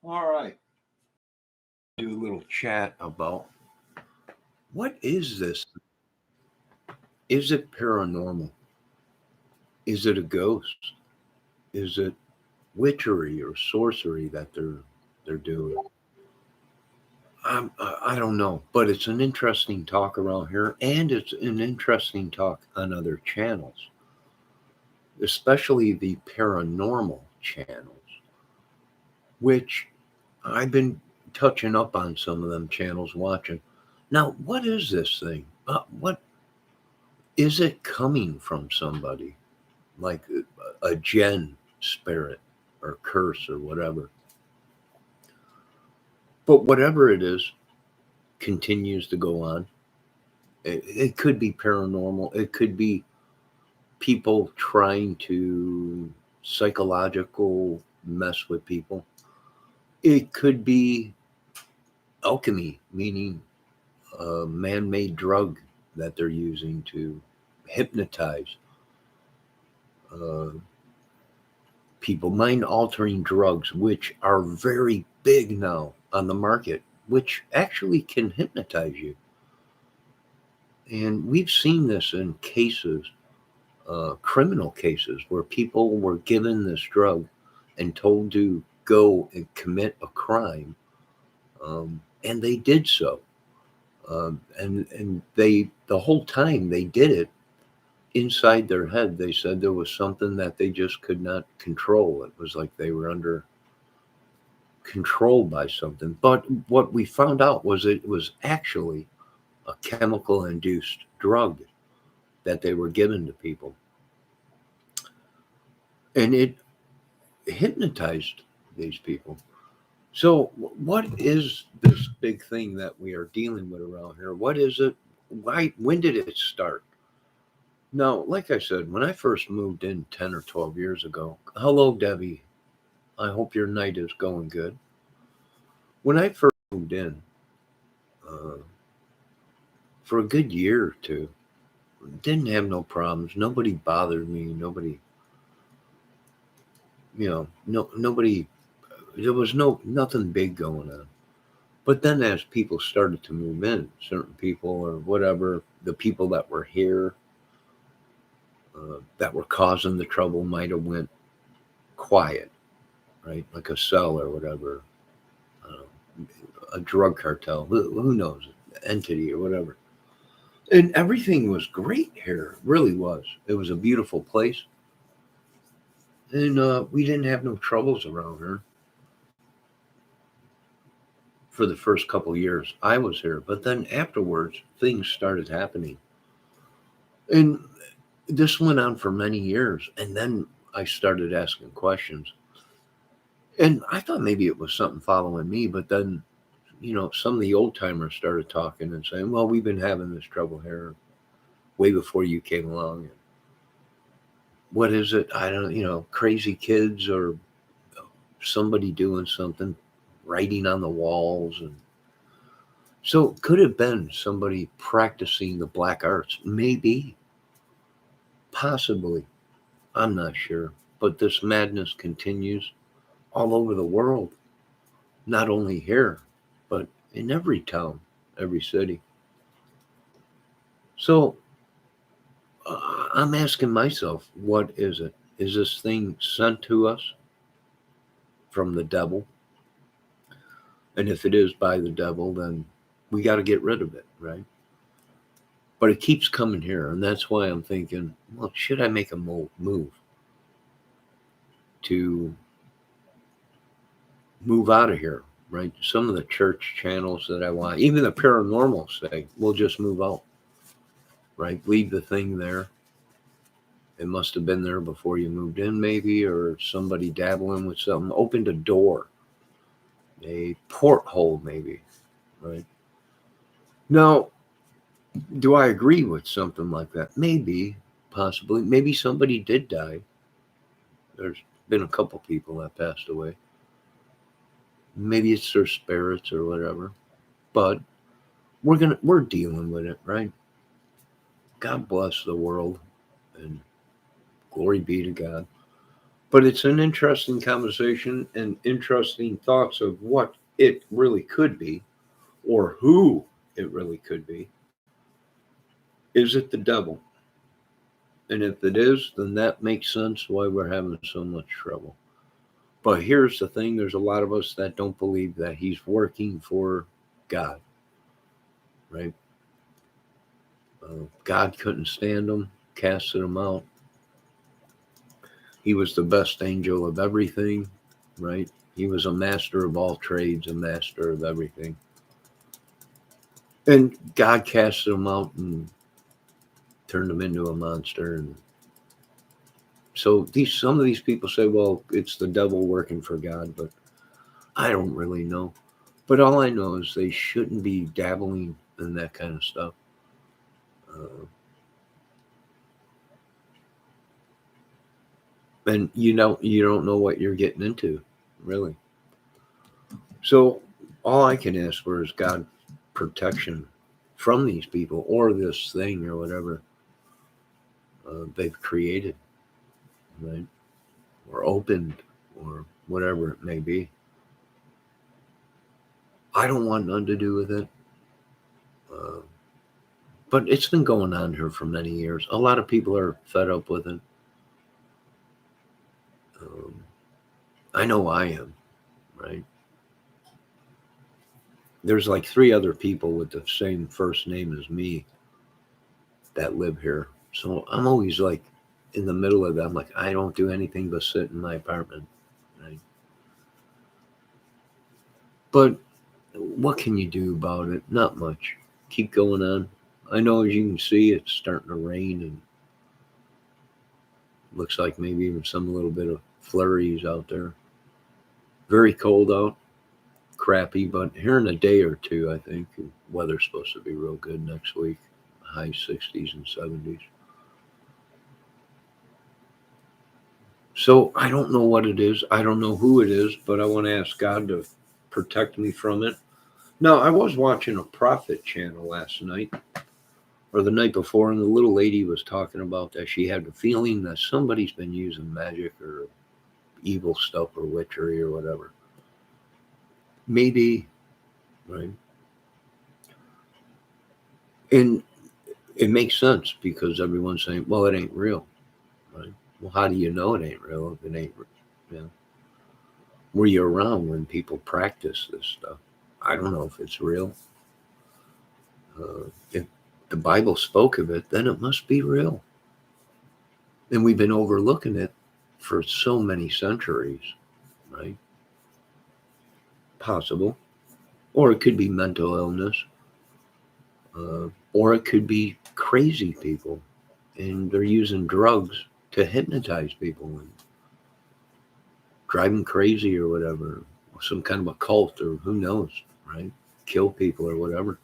All right. Do a little chat about what is this? Is it paranormal? Is it a ghost? Is it witchery or sorcery that they're doing? I don't know, but it's an interesting talk around here, and it's an interesting talk on other channels, especially the paranormal channels, which I've been touching up on some of them channels watching. Now, what is this thing? What is it coming from somebody like a Jen spirit or curse or whatever? But whatever it is, continues to go on. It could be paranormal. It could be people trying to psychological mess with people. It could be alchemy, meaning a man-made drug that they're using to hypnotize uh, people, mind-altering drugs, which are very big now on the market, which actually can hypnotize you. And we've seen this in cases, criminal cases, where people were given this drug and told to go and commit a crime, and they did so. And they the whole time they did it inside their head. They said there was something that they just could not control. It was like they were under control by something. But what we found out was it was actually a chemical induced drug that they were given to people, and it hypnotized these people. So, what is this big thing that we are dealing with around here? What is it? Why? When did it start? Now, like I said, when I first moved in 10 or 12 years ago, hello, Debbie. I hope your night is going good. When I first moved in, uh, for a good year or two, didn't have no problems. Nobody bothered me. Nobody, nobody. There was nothing big going on. But then, as people started to move in, certain people or whatever, the people that were here that were causing the trouble might have went quiet, right? Like a cell or whatever, uh, a drug cartel, who knows, entity or whatever. And everything was great here, it really was. It was a beautiful place, and we didn't have no troubles around here for the first couple of years I was here. But then afterwards, things started happening, and this went on for many years. And then I started asking questions, and I thought maybe it was something following me. But then, some of the old timers started talking and saying, "Well, we've been having this trouble here way before you came along. And what is it? I don't, crazy kids or somebody doing something, writing on the walls." And so could have been somebody practicing the black arts, maybe, possibly. I'm not sure. But this madness continues all over the world, not only here, but in every town, every city. So I'm asking myself, what is it? Is this thing sent to us from the devil? And if it is by the devil, then we got to get rid of it, right? But it keeps coming here. And that's why I'm thinking, well, should I make a move to move out of here, right? Some of the church channels that I want, even the paranormal say, we'll just move out, right? Leave the thing there. It must have been there before you moved in, maybe, or somebody dabbling with something, opened a door, a porthole, maybe, right? Now, do I agree with something like that? Maybe, possibly. Maybe somebody did die. There's been a couple people that passed away. Maybe it's their spirits or whatever. But we're dealing with it, right? God bless the world and glory be to God. But it's an interesting conversation and interesting thoughts of what it really could be or who it really could be. Is it the devil? And if it is, then that makes sense why we're having so much trouble. But here's the thing, there's a lot of us that don't believe that he's working for God, right? God couldn't stand him, casted him out. He was the best angel of everything, right? He was a master of all trades, a master of everything. And God casted him out and turned him into a monster. And so some of these people say, well, it's the devil working for God, but I don't really know. But all I know is they shouldn't be dabbling in that kind of stuff. And you don't know what you're getting into, really. So all I can ask for is God protection from these people or this thing or whatever they've created, right? Or opened or whatever it may be. I don't want none to do with it. But it's been going on here for many years. A lot of people are fed up with it. I know I am, right? There's like 3 other people with the same first name as me that live here. So I'm always like in the middle of them. Like, I don't do anything but sit in my apartment, right? But what can you do about it? Not much. Keep going on. I know, as you can see, it's starting to rain and looks like maybe even some little bit of flurries out there. Very cold out. Crappy, but here in a day or two, I think weather's supposed to be real good next week. High 60s and 70s. So I don't know what it is. I don't know who it is, but I want to ask God to protect me from it. Now, I was watching a prophet channel last night or the night before, and the little lady was talking about that she had the feeling that somebody's been using magic or evil stuff or witchery or whatever. Maybe, right? And it makes sense because everyone's saying, well, it ain't real, right? Well, how do you know it ain't real if it ain't real? Yeah. Were you around when people practice this stuff? I don't know if it's real. If the Bible spoke of it, then it must be real. And we've been overlooking it for so many centuries, right? Possible. Or it could be mental illness. Or it could be crazy people. And they're using drugs to hypnotize people and drive them crazy or whatever. Some kind of a cult or who knows, right? Kill people or whatever.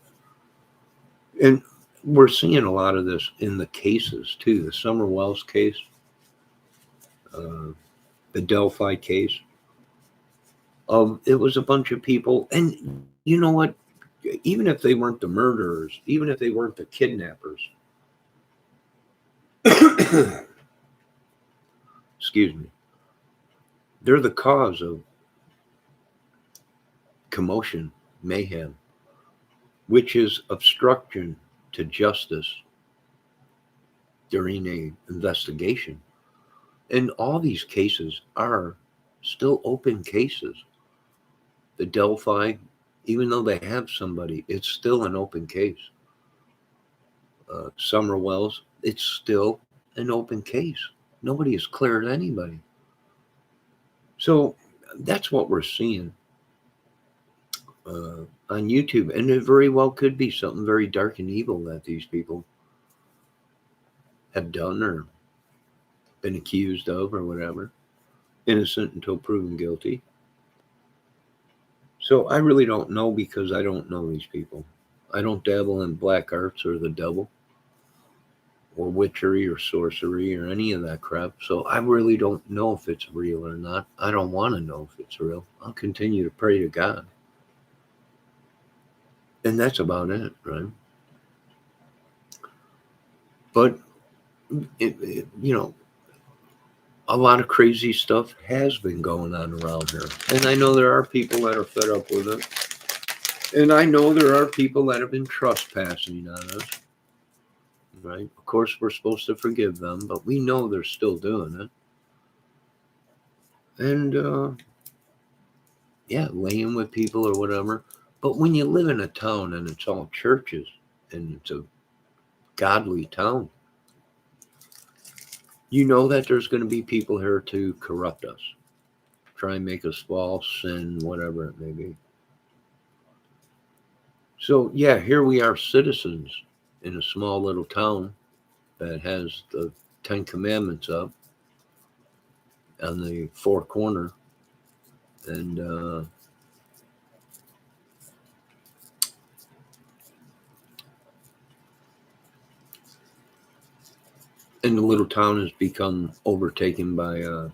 And we're seeing a lot of this in the cases too. The Summer Wells case, the Delphi case. It was a bunch of people, and you know what? Even if they weren't the murderers, even if they weren't the kidnappers, excuse me, they're the cause of commotion, mayhem, which is obstruction to justice during a investigation. And all these cases are still open cases. The Delphi, even though they have somebody, it's still an open case. Summer Wells, it's still an open case. Nobody has cleared anybody. So that's what we're seeing on YouTube. And it very well could be something very dark and evil that these people have done or been accused of or whatever. Innocent until proven guilty. So I really don't know because I don't know these people. I don't dabble in black arts or the devil or witchery or sorcery or any of that crap. So I really don't know if it's real or not. I don't want to know if it's real. I'll continue to pray to God. And that's about it, right? But, you know, a lot of crazy stuff has been going on around here. And I know there are people that are fed up with it. And I know there are people that have been trespassing on us. Right? Of course, we're supposed to forgive them, but we know they're still doing it. And yeah, laying with people or whatever. But when you live in a town and it's all churches and it's a godly town, you know that there's going to be people here to corrupt us, try and make us fall, sin, whatever it may be. So, yeah, here we are, citizens in a small little town that has the Ten Commandments up on the four corner. And the little town has become overtaken by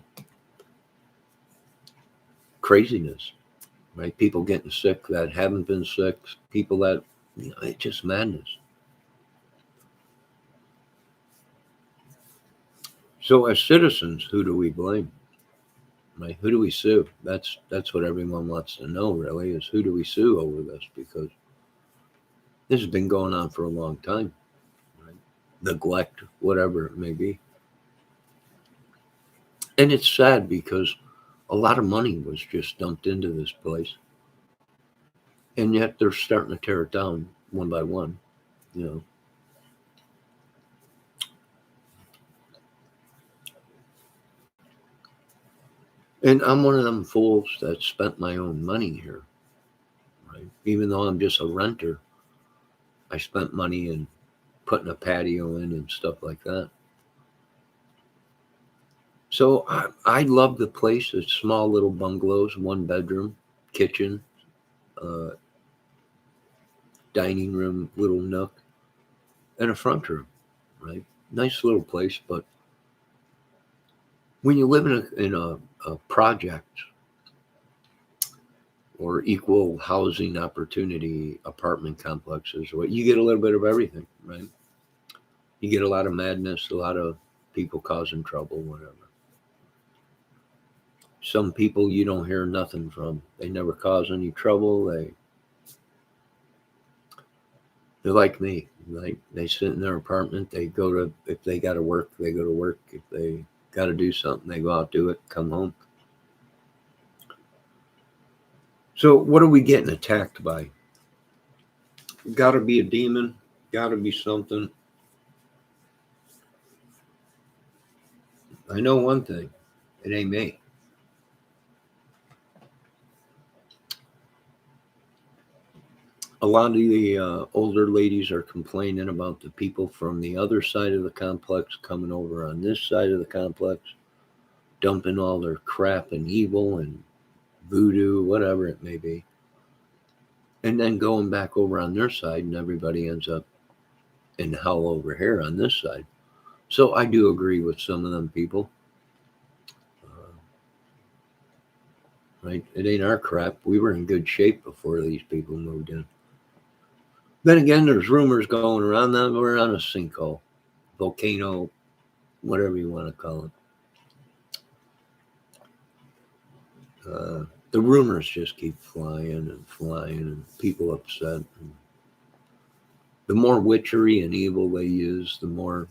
craziness, right? People getting sick that haven't been sick, people that, it's just madness. So as citizens, who do we blame? Right? Who do we sue? That's what everyone wants to know, really, is who do we sue over this? Because this has been going on for a long time, right? Neglect, whatever it may be. And it's sad because a lot of money was just dumped into this place. And yet they're starting to tear it down one by one, you know. And I'm one of them fools that spent my own money here, right? Even though I'm just a renter, I spent money in putting a patio in and stuff like that. So I love the place. It's small little bungalows, one bedroom, kitchen, uh, dining room, little nook, and a front room, right? Nice little place. But when you live in a project or equal housing opportunity apartment complexes, what you get a little bit of everything, right? You get a lot of madness, a lot of people causing trouble, whatever. Some people you don't hear nothing from. They never cause any trouble. They're like me. Like they sit in their apartment. They go to, if they got to work, they go to work. If they got to do something, they go out, do it, come home. So what are we getting attacked by? Got to be a demon. Got to be something. I know one thing. It ain't me. A lot of the older ladies are complaining about the people from the other side of the complex coming over on this side of the complex, dumping all their crap and evil and voodoo, whatever it may be, and then going back over on their side, and everybody ends up in hell over here on this side. So I do agree with some of them people. Right? It ain't our crap. We were in good shape before these people moved in. Then again, there's rumors going around that we're on a sinkhole, volcano, whatever you want to call it. The rumors just keep flying, and people upset. And the more witchery and evil they use, the more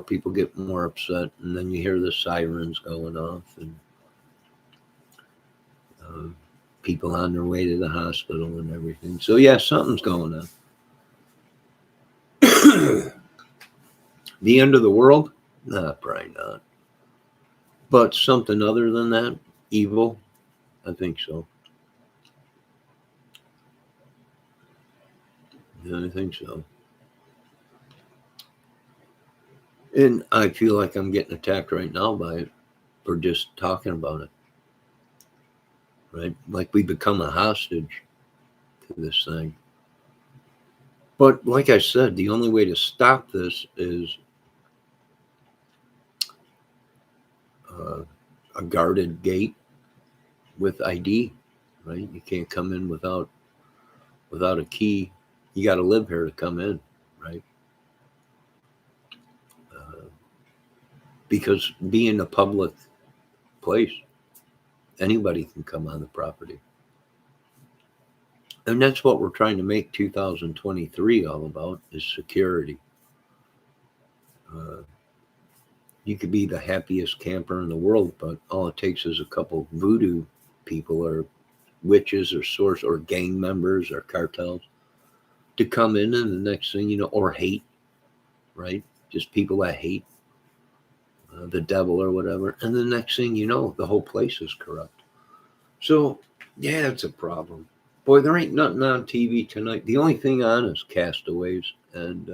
people get more upset, and then you hear the sirens going off, and people on their way to the hospital and everything. So yeah, something's going on. The end of the world? Nah, probably not. But something other than that, evil, I think so. Yeah, I think so. And I feel like I'm getting attacked right now by it for just talking about it. Right? Like we become a hostage to this thing. But like I said, the only way to stop this is a guarded gate with ID. Right? You can't come in without a key. You got to live here to come in. Right? because being a public place, anybody can come on the property. And that's what we're trying to make 2023 all about, is security. You could be the happiest camper in the world, but all it takes is a couple voodoo people or witches or sorts or gang members or cartels to come in, and the next thing you know, or hate, right? Just people that hate the devil or whatever. And the next thing you know, the whole place is corrupt. So, yeah, it's a problem. Boy, there ain't nothing on TV tonight. The only thing on is Castaways and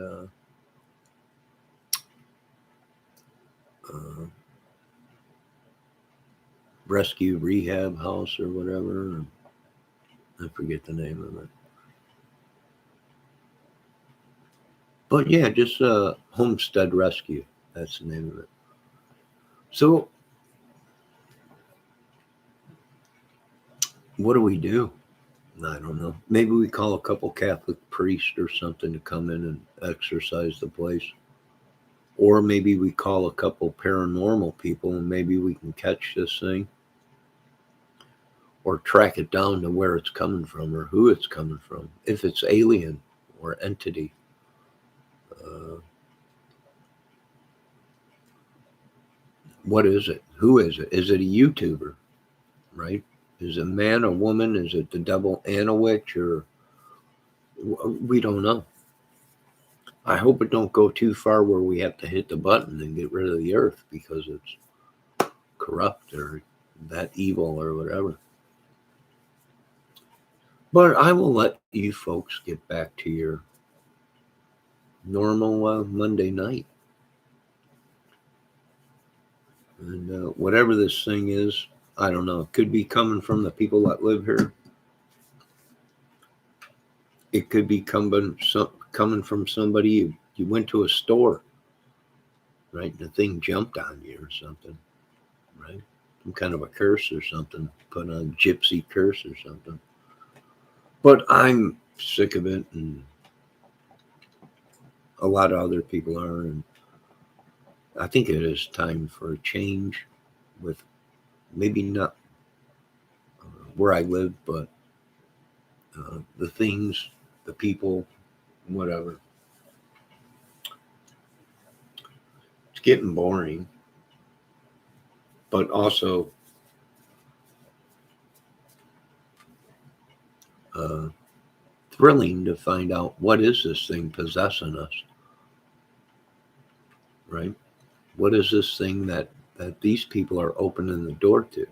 Rescue Rehab House or whatever. I forget the name of it. But yeah, just Homestead Rescue. That's the name of it. So, what do we do? I don't know. Maybe we call a couple Catholic priests or something to come in and exorcise the place. Or maybe we call a couple paranormal people and maybe we can catch this thing. Or track it down to where it's coming from or who it's coming from. If it's alien or entity. What is it? Who is it? Is it a YouTuber? Right? Is it a man or woman? Is it the devil and a witch? Or we don't know. I hope it don't go too far where we have to hit the button and get rid of the earth because it's corrupt or that evil or whatever. But I will let you folks get back to your normal Monday night. And whatever this thing is, I don't know. It could be coming from the people that live here. It could be coming from somebody you went to a store, right? And the thing jumped on you or something, right? Some kind of a curse or something, put on a gypsy curse or something. But I'm sick of it, and a lot of other people are, and I think it is time for a change with maybe not where I live, but the things, the people, whatever. It's getting boring, but also thrilling to find out what is this thing possessing us, right? What is this thing that these people are opening the door to?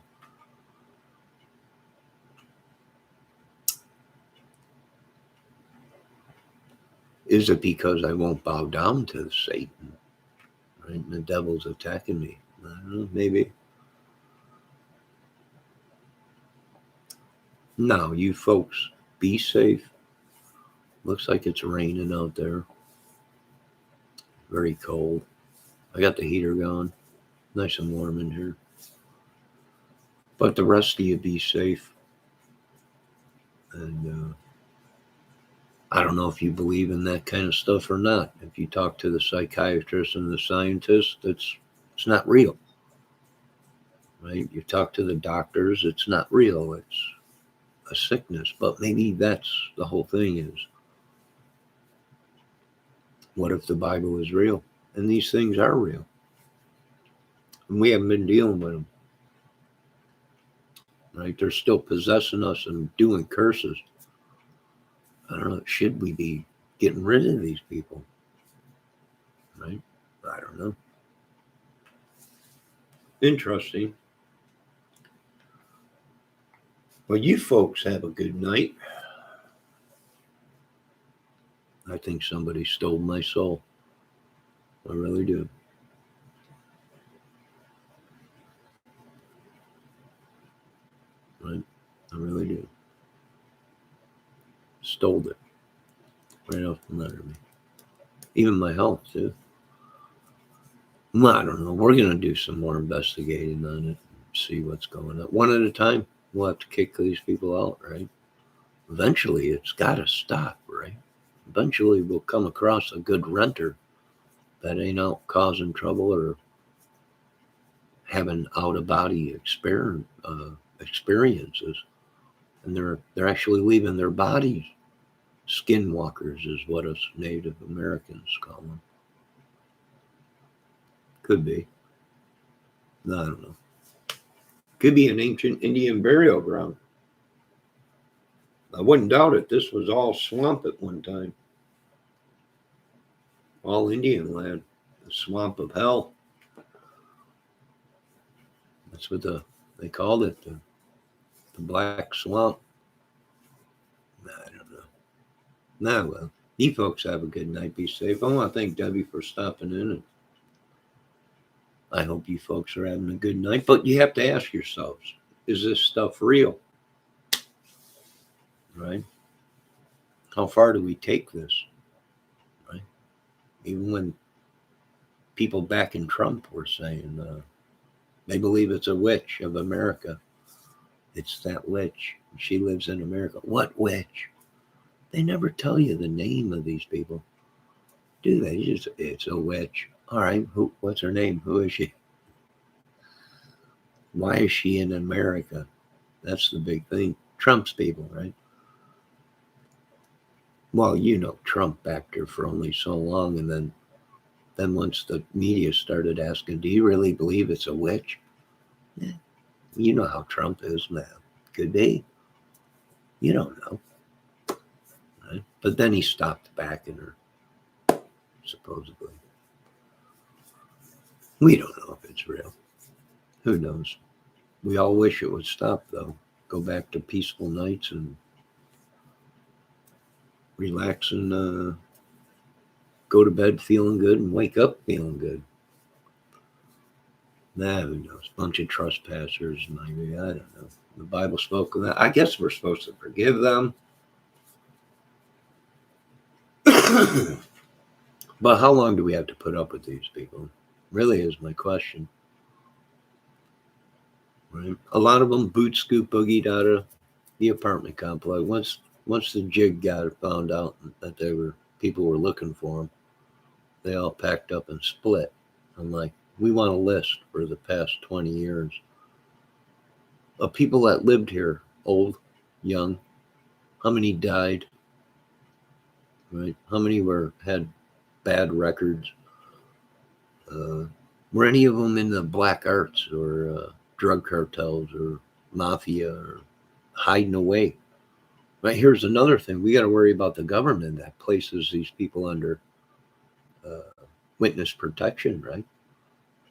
Is it because I won't bow down to Satan, right? And the devil's attacking me. I don't know, maybe. No, you folks, be safe. Looks like it's raining out there. Very cold. I got the heater going. Nice and warm in here. But the rest of you be safe. And I don't know if you believe in that kind of stuff or not. If you talk to the psychiatrist and the scientist, it's not real. Right? You talk to the doctors, it's not real. It's a sickness. But maybe that's the whole thing is. What if the Bible is real? And these things are real. And we haven't been dealing with them. Right? They're still possessing us and doing curses. I don't know. Should we be getting rid of these people? Right? I don't know. Interesting. Well, you folks have a good night. I think somebody stole my soul. I really do. Right? I really do. Stole it. Right off the letter of me. Even my health, too. Well, I don't know. We're going to do some more investigating on it. See what's going on. One at a time. We'll have to kick these people out, right? Eventually, it's got to stop, right? Eventually, we'll come across a good renter that ain't out causing trouble or having out-of-body experiences, and they're actually leaving their bodies. Skinwalkers is what us Native Americans call them. Could be. No, I don't know. Could be an ancient Indian burial ground. I wouldn't doubt it. This was all swamp at one time. All Indian land. The swamp of hell. That's what they called it. The Black Swamp. I don't know. Nah, well, you folks have a good night. Be safe. I want to thank Debbie for stopping in, and I hope you folks are having a good night. But you have to ask yourselves, is this stuff real? Right? How far do we take this? Right? Even when people back in Trump were saying they believe it's a witch of America. It's that witch. She lives in America. What witch? They never tell you the name of these people, do they? It's a witch. All right, what's her name? Who is she? Why is she in America? That's the big thing. Trump's people, right? Well, Trump backed her for only so long, and then once the media started asking, do you really believe it's a witch? Yeah. You know how Trump is, man. Could be. You don't know. Right? But then he stopped backing her, supposedly. We don't know if it's real. Who knows? We all wish it would stop, though. Go back to peaceful nights and relax and go to bed feeling good and wake up feeling good. Nah, who knows? Bunch of trespassers, maybe. I don't know. The Bible spoke of that. I guess we're supposed to forgive them. But how long do we have to put up with these people? Really is my question. Right? A lot of them boot scoop boogied out of the apartment complex. Once the jig got found out that people were looking for them, they all packed up and split. I'm like, we want a list for the past 20 years of people that lived here, old, young. How many died? Right? How many had bad records? Were any of them in the black arts or drug cartels or mafia or hiding away? Right, here's another thing. We got to worry about the government that places these people under witness protection, right?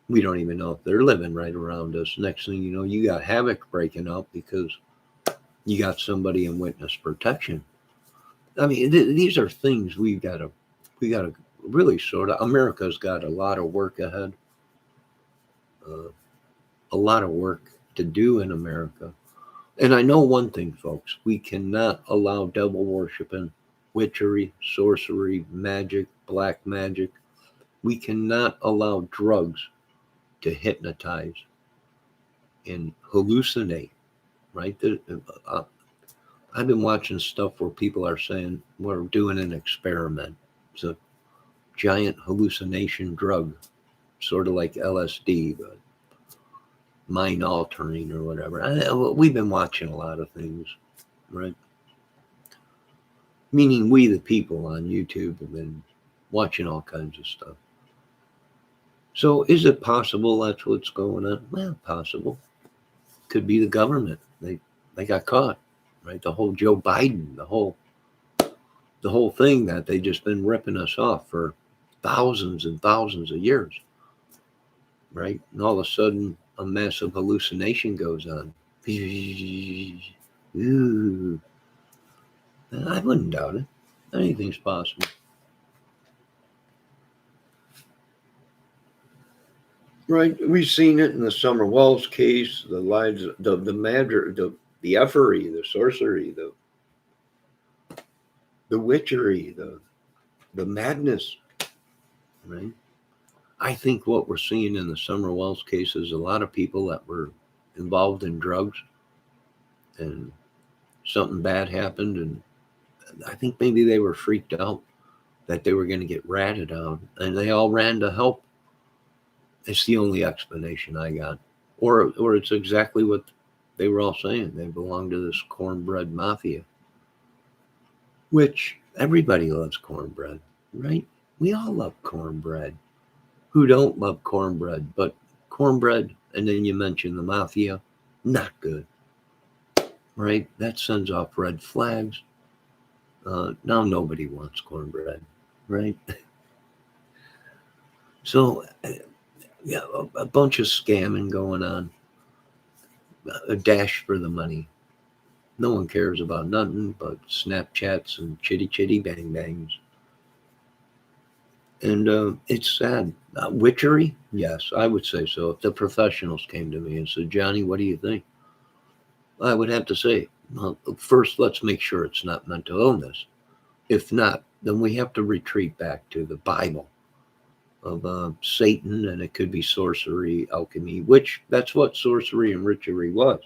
We don't even know if they're living right around us. Next thing you know, you got havoc breaking out because you got somebody in witness protection. I mean, these are things we got to really sort of. America's got a lot of work ahead. A lot of work to do in America. And I know one thing, folks, we cannot allow devil worshiping, witchery, sorcery, magic, black magic. We cannot allow drugs to hypnotize and hallucinate, right? I've been watching stuff where people are saying we're doing an experiment. It's a giant hallucination drug, sort of like LSD, but mind altering or whatever. We've been watching a lot of things, right? Meaning we, the people on YouTube, have been watching all kinds of stuff. So is it possible that's what's going on? Well, possible. Could be the government. They got caught, right? The whole Joe Biden, the whole thing that they just been ripping us off for thousands and thousands of years, right? And all of a sudden, a massive hallucination goes on. Ooh. I wouldn't doubt it. Anything's possible. Right, we've seen it in the Summer Walls case, the lives, the magic, the effery, the sorcery, the witchery, the madness. Right. I think what we're seeing in the Summer Walls case is a lot of people that were involved in drugs, and something bad happened, and I think maybe they were freaked out that they were going to get ratted out, and they all ran to help. It's the only explanation I got. Or it's exactly what they were all saying. They belong to this cornbread mafia, which everybody loves cornbread, right? We all love cornbread. Who don't love cornbread? But cornbread, and then you mention the mafia, not good, right? That sends off red flags. Now nobody wants cornbread, right? So, yeah, a bunch of scamming going on, a dash for the money. No one cares about nothing but Snapchats and chitty chitty bang bangs. And it's sad. Witchery? Yes, I would say so. If the professionals came to me and said, Johnny, what do you think? I would have to say, well, first, let's make sure it's not mental illness. If not, then we have to retreat back to the Bible of Satan, and it could be sorcery, alchemy, which that's what sorcery and witchery was.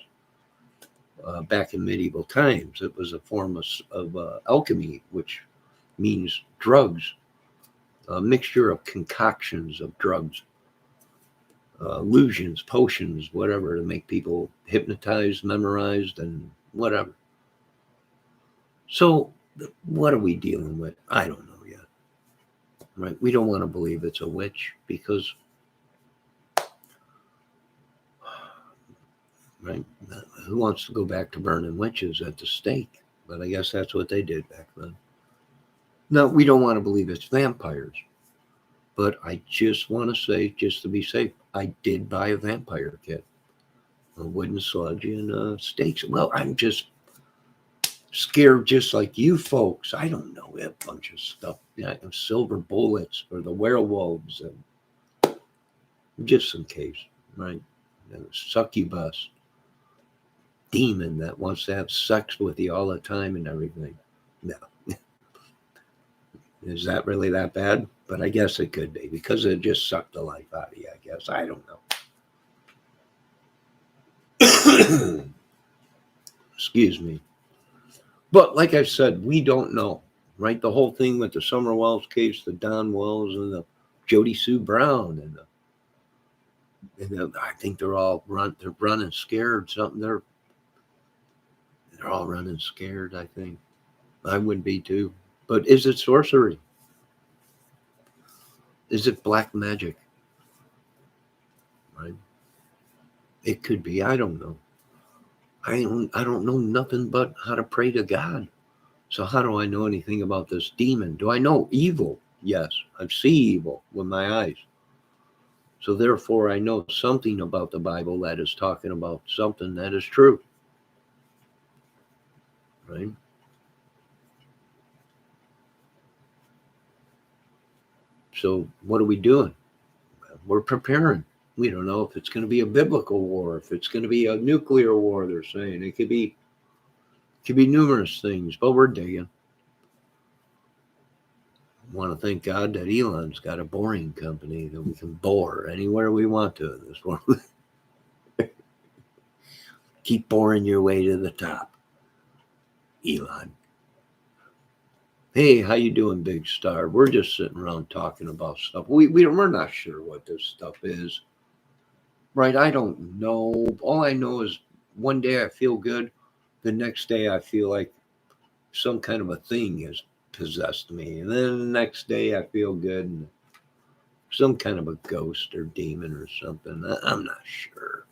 Back in medieval times, it was a form of alchemy, which means drugs, a mixture of concoctions of drugs, illusions, potions, whatever, to make people hypnotized, memorized, and whatever. So, what are we dealing with? I don't know yet. Right? We don't want to believe it's a witch because, right? Who wants to go back to burning witches at the stake? But I guess that's what they did back then. No, we don't want to believe it's vampires. But I just want to say, just to be safe, I did buy a vampire kit, a wooden sludge and stakes. Well, I'm just scared, just like you folks. I don't know a bunch of stuff. Yeah, silver bullets or the werewolves, and just in case, right? Succubus, demon that wants to have sex with you all the time and everything. No. Is that really that bad? But I guess it could be because it just sucked the life out of you, I guess. I don't know. Excuse me. But like I said, we don't know, right? The whole thing with the Summer Wells case, the Don Wells and the Jody Sue Brown I think they're all they're running scared. They're all running scared, I think. I would be too. But is it sorcery? Is it black magic? Right? It could be. I don't know. I don't know nothing but how to pray to God. So how do I know anything about this demon? Do I know evil? Yes, I see evil with my eyes. So therefore I know something about the Bible that is talking about something that is true. Right? So what are we doing? We're preparing. We don't know if it's going to be a biblical war, if it's going to be a nuclear war, they're saying. It could be numerous things, but we're digging. I want to thank God that Elon's got a boring company that we can bore anywhere we want to in this world. Keep boring your way to the top, Elon. Hey, how you doing, big star? We're just sitting around talking about stuff. We're not sure what this stuff is. Right? I don't know. All I know is one day I feel good. The next day I feel like some kind of a thing has possessed me. And then the next day I feel good and some kind of a ghost or demon or something. I'm not sure.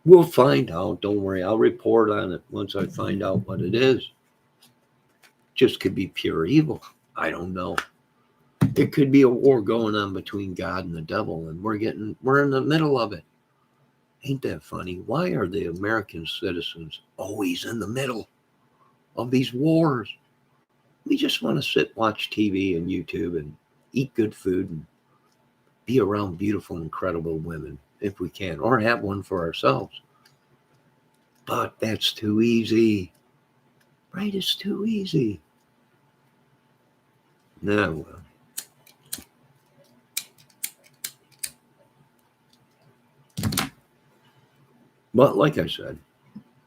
We'll find out. Don't worry. I'll report on it once I find out what it is. Just could be pure evil. I don't know. It could be a war going on between God and the devil, and we're in the middle of it. Ain't that funny? Why are the American citizens always in the middle of these wars? We just want to sit, watch TV and YouTube and eat good food and be around beautiful, incredible women if we can, or have one for ourselves. But that's too easy. Right? It's too easy. No. But like I said,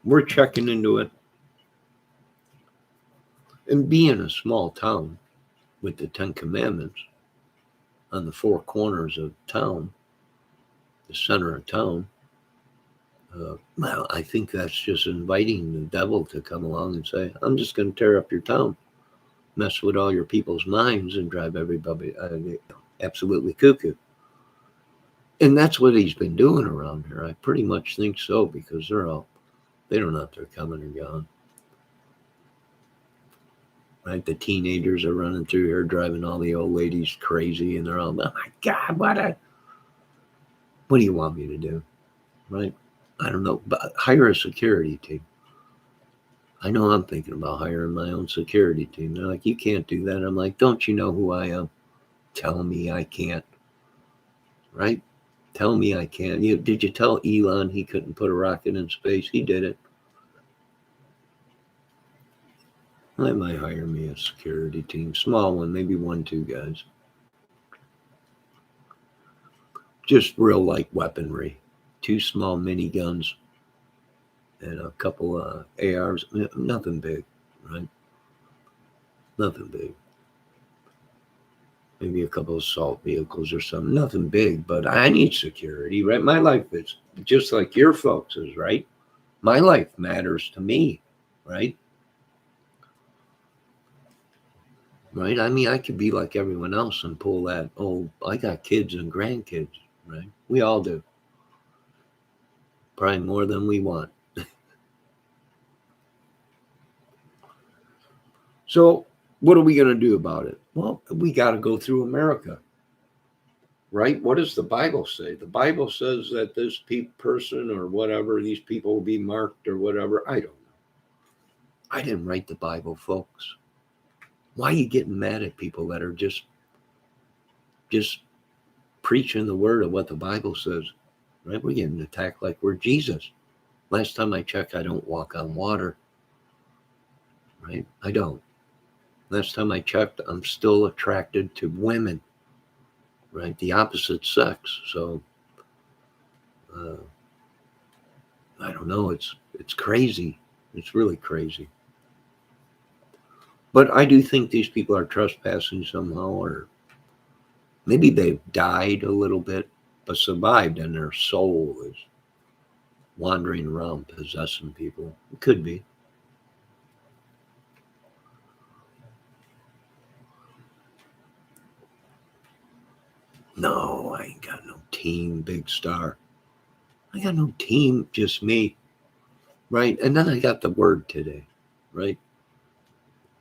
we're checking into it. And being a small town with the 10 Commandments on the four corners of town, the center of town, well, I think that's just inviting the devil to come along and say, I'm just going to tear up your town, mess with all your people's minds, and drive everybody absolutely cuckoo. And that's what he's been doing around here. I pretty much think so, because they don't know if they're coming or gone. Right? The teenagers are running through here, driving all the old ladies crazy, and they're all, oh my God, what do you want me to do? Right? I don't know, but hire a security team. I know I'm thinking about hiring my own security team. They're like, you can't do that. I'm like, don't you know who I am? Tell me I can't. Right? Tell me I can't. Did you tell Elon he couldn't put a rocket in space? He did it. I might hire me a security team. Small one, maybe 1-2 guys. Just real light weaponry. 2 small miniguns and a couple of ARs. Nothing big, right? Nothing big. Maybe a couple of assault vehicles or something. Nothing big, but I need security, right? My life is just like your folks', right? My life matters to me, right? Right? I mean, I could be like everyone else and pull that, I got kids and grandkids, right? We all do. Probably more than we want. So what are we going to do about it? Well, we got to go through America, right? What does the Bible say? The Bible says that this person or whatever, these people will be marked or whatever. I don't know. I didn't write the Bible, folks. Why are you getting mad at people that are just preaching the word of what the Bible says, right? We're getting attacked like we're Jesus. Last time I checked, I don't walk on water, right? I don't. Last time I checked, I'm still attracted to women, right? The opposite sex. So, I don't know. It's crazy. It's really crazy. But I do think these people are trespassing somehow, or maybe they've died a little bit, but survived, and their soul is wandering around possessing people. It could be. No, I ain't got no team, big star. I got no team, just me. Right? And then I got the word today. Right?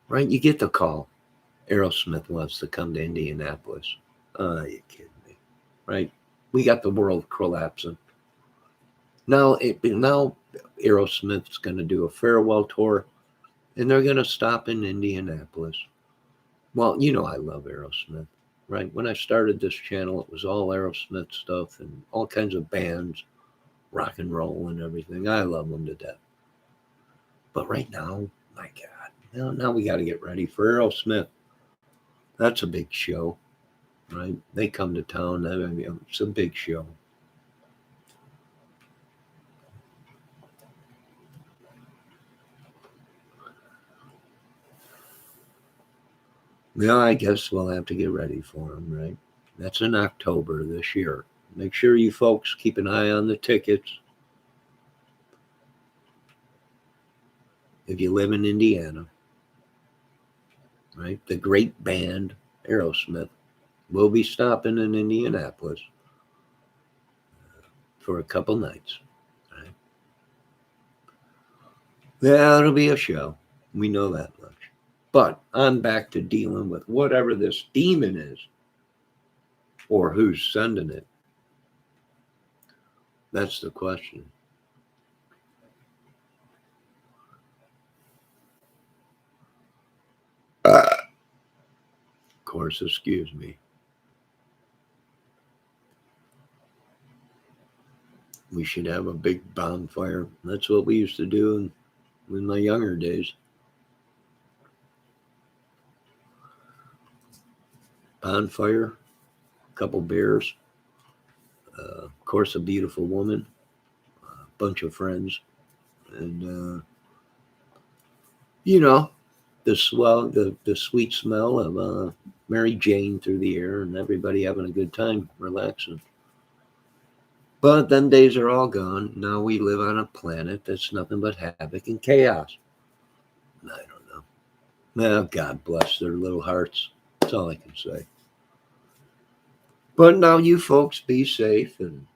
Right? You get the call. Aerosmith wants to come to Indianapolis. You kidding me? Right? We got the world collapsing. Now Aerosmith's going to do a farewell tour, and they're going to stop in Indianapolis. Well, you know I love Aerosmith, right? When I started this channel, it was all Aerosmith stuff and all kinds of bands, rock and roll and everything. I love them to death. But right now, my God, now we got to get ready for Aerosmith. That's a big show, right? They come to town. It's a big show. Yeah, I guess we'll have to get ready for them, right? That's in October this year. Make sure you folks keep an eye on the tickets. If you live in Indiana, right? The great band Aerosmith will be stopping in Indianapolis for a couple nights. Right? Yeah, it'll be a show. We know that much. But I'm back to dealing with whatever this demon is, or who's sending it. That's the question. Of course, excuse me. We should have a big bonfire. That's what we used to do in my younger days. Bonfire, a couple beers, of course, a beautiful woman, a bunch of friends, and the sweet smell of Mary Jane through the air, and everybody having a good time, relaxing. But them days are all gone. Now we live on a planet that's nothing but havoc and chaos. I don't know. Well, God bless their little hearts. That's all I can say. But now you folks be safe. And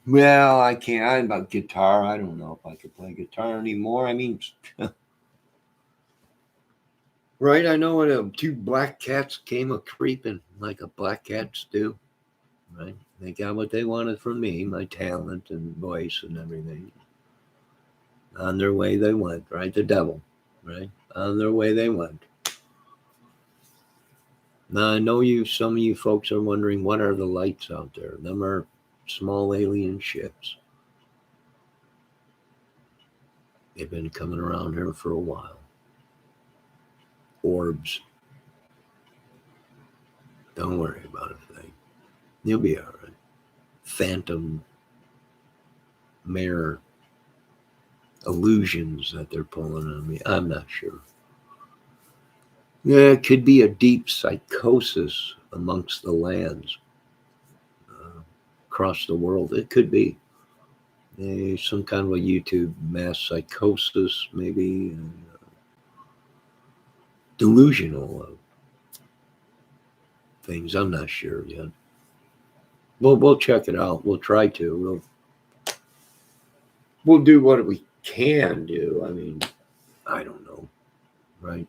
well, I can't. I'm about guitar. I don't know if I could play guitar anymore. I mean, right? I know when two black cats came a creeping like a black cats do. Right? They got what they wanted from me, my talent and voice and everything. On their way they went, right? The devil, right? On their way they went. Now I know some of you folks are wondering what are the lights out there? Them are small alien ships. They've been coming around here for a while. Orbs. Don't worry about a thing. You'll be all right. Phantom mirror illusions that they're pulling on me. I'm not sure. Yeah, it could be a deep psychosis amongst the lands across the world. It could be some kind of a YouTube mass psychosis, maybe delusional things. I'm not sure yet. We'll check it out. We'll try to. We'll do what we can do. I mean, I don't know, right?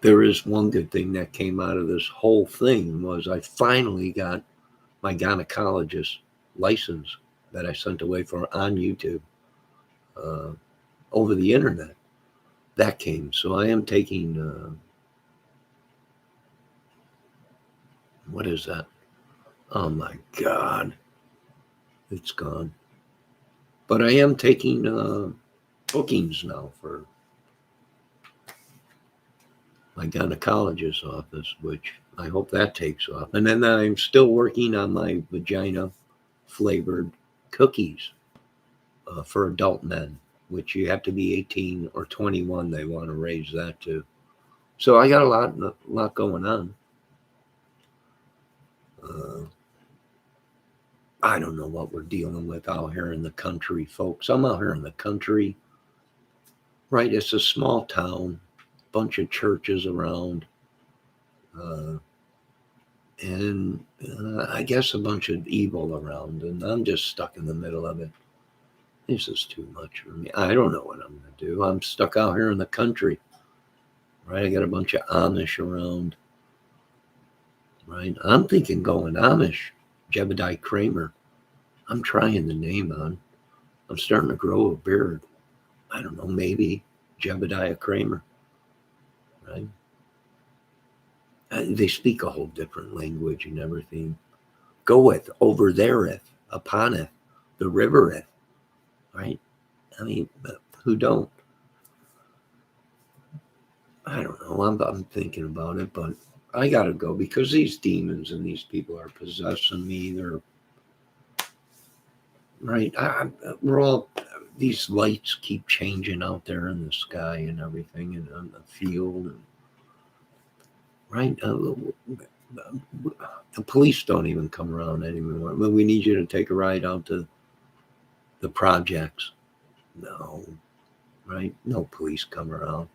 There is one good thing that came out of this whole thing was I finally got my gynecologist license that I sent away for on YouTube over the internet. That came. So I am taking, what is that? Oh my God. It's gone. But I am taking bookings now for my gynecologist's office, which I hope that takes off. And then I'm still working on my vagina flavored cookies for adult men, which you have to be 18 or 21. They want to raise that to. So I got a lot going on. I don't know what we're dealing with out here in the country, folks. I'm out here in the country, right? It's a small town, bunch of churches around, and I guess a bunch of evil around, and I'm just stuck in the middle of it. This is too much for me. I don't know what I'm going to do. I'm stuck out here in the country, right? I got a bunch of Amish around, right? I'm thinking going Amish, Jebediah Kramer. I'm trying the name on. I'm starting to grow a beard. I don't know, maybe Jebediah Kramer, right? They speak a whole different language and everything. Goeth, over thereth, uponeth, the rivereth, right? I mean, who don't? I don't know. I'm thinking about it, but I got to go because these demons and these people are possessing me. They're right. We're all, these lights keep changing out there in the sky and everything and on the field. And, right. The police don't even come around anymore. Well, we need you to take a ride out to the projects. No, right? No police come around.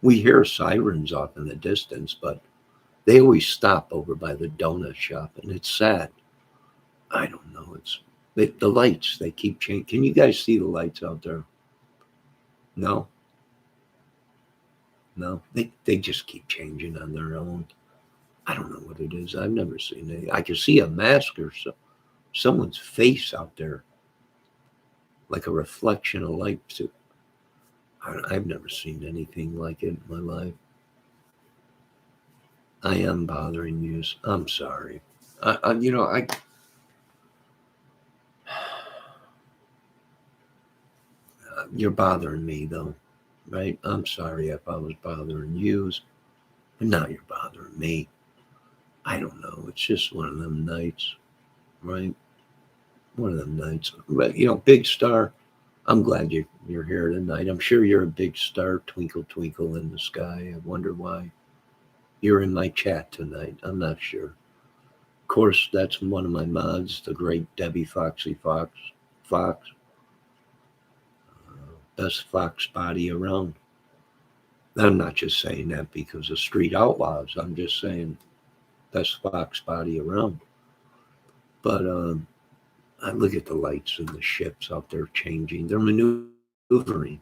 We hear sirens off in the distance, but they always stop over by the donut shop, and it's sad. I don't know. The lights, they keep changing. Can you guys see the lights out there? No? No? They just keep changing on their own. I don't know what it is. I've never seen it. I can see a mask or someone's face out there, like a reflection of light. I've never seen anything like it in my life. I am bothering you. I'm sorry. You're bothering me though, right? I'm sorry if I was bothering you, but now you're bothering me. I don't know. It's just one of them nights, right? One of them nights. But Big Star, I'm glad you're here tonight. I'm sure you're a big star, twinkle, twinkle in the sky. I wonder why. you're in my chat tonight. I'm not sure. Of course, that's one of my mods, the great Debbie Foxy Fox. Fox. Best fox body around. I'm not just saying that because of Street Outlaws. I'm just saying best fox body around. But I look at the lights and the ships out there changing. They're maneuvering,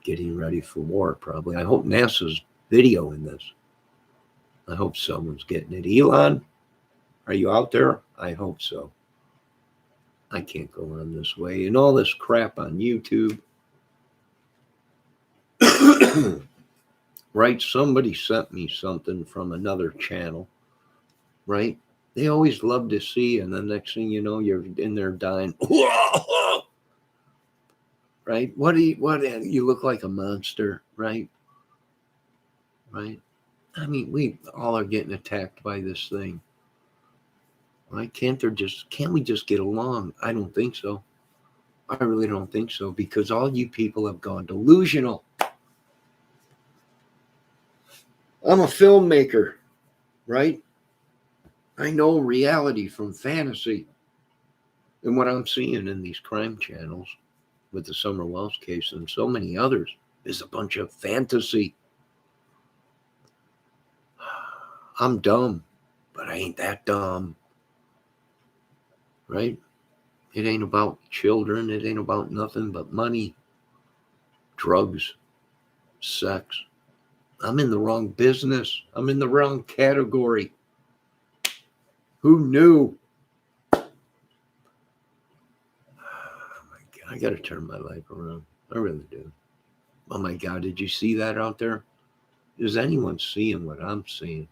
getting ready for war, probably. I hope NASA's videoing this. I hope someone's getting it. Elon, are you out there? I hope so. I can't go on this way. And all this crap on YouTube. Right? Somebody sent me something from another channel. Right? They always love to see, and the next thing you know, you're in there dying. Right? What you look like a monster, right? Right? I mean, we all are getting attacked by this thing. Right? Can't we just get along? I don't think so. I really don't think so, because all you people have gone delusional. I'm a filmmaker, right? I know reality from fantasy. And what I'm seeing in these crime channels with the Summer Wells case and so many others is a bunch of fantasy. I'm dumb, but I ain't that dumb. Right? It ain't about children. It ain't about nothing but money, drugs, sex. I'm in the wrong business. I'm in the wrong category. Who knew? Oh my God, I got to turn my life around. I really do. Oh my God, did you see that out there? Is anyone seeing what I'm seeing?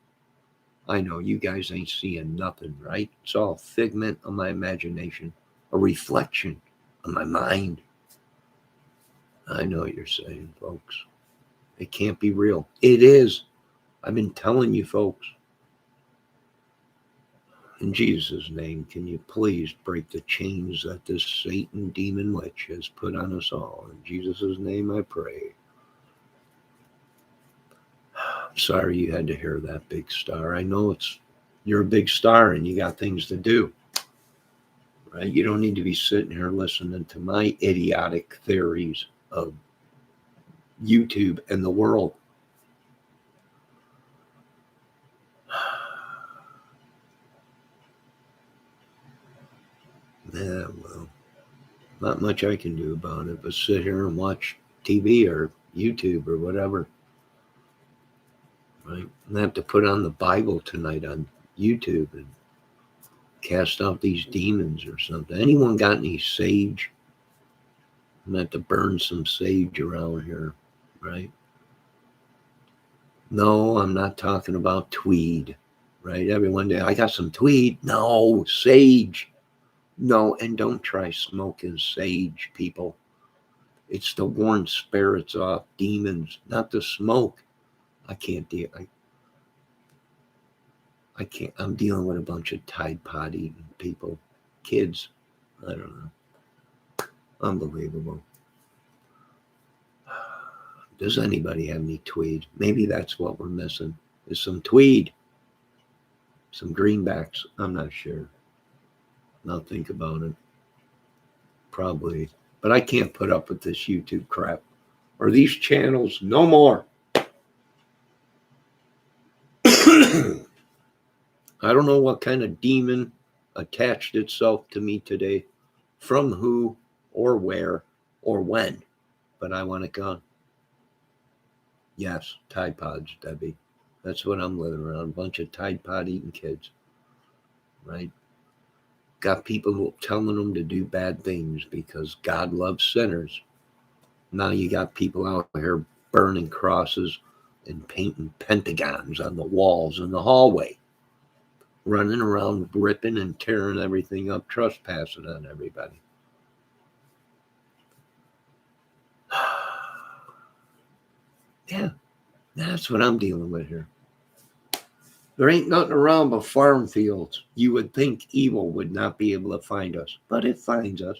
I know you guys ain't seeing nothing, right? It's all a figment of my imagination, a reflection of my mind. I know what you're saying, folks. It can't be real. It is. I've been telling you, folks. In Jesus' name, can you please break the chains that this Satan demon witch has put on us all? In Jesus' name I pray. I'm sorry you had to hear that, Big Star. I know you're a big star and you got things to do. Right? You don't need to be sitting here listening to my idiotic theories of YouTube and the world. Yeah, well, not much I can do about it, but sit here and watch TV or YouTube or whatever. Right? And I have to put on the Bible tonight on YouTube and cast out these demons or something. Anyone got any sage? I'm going to have to burn some sage around here, right? No, I'm not talking about tweed, right? Everyone, I got some tweed. No, sage. No, and don't try smoking sage, people. It's to warn spirits off, demons, not to smoke. I can't deal. I can't. I'm dealing with a bunch of Tide Pod eating people, kids. I don't know. Unbelievable. Does anybody have any tweed? Maybe that's what we're missing. Is some tweed, some greenbacks. I'm not sure. I'll think about it. Probably. But I can't put up with this YouTube crap or these channels no more. I don't know what kind of demon attached itself to me today, from who or where or when, but I want it gone. Yes, Tide Pods, Debbie. That's what I'm living around. A bunch of Tide Pod eating kids, right? Got people who telling them to do bad things because God loves sinners. Now you got people out here burning crosses and painting pentagons on the walls in the hallway, running around ripping and tearing everything up, trespassing on everybody. Yeah, that's what I'm dealing with here. There ain't nothing around but farm fields. You would think evil would not be able to find us, but it finds us.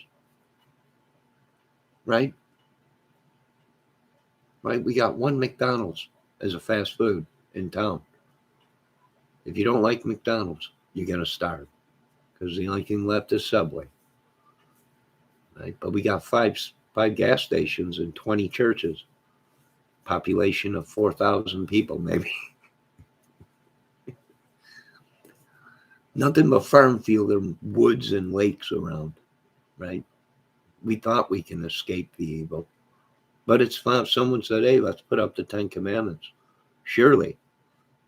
Right? Right? We got one McDonald's as a fast food in town. If you don't like McDonald's, you're going to starve because the only thing left is Subway. Right? But we got five gas stations and 20 churches. Population of 4,000 people, maybe. Nothing but farm field and woods and lakes around, right? We thought we can escape the evil. But it's fun. Someone said, hey, let's put up the 10 Commandments. Surely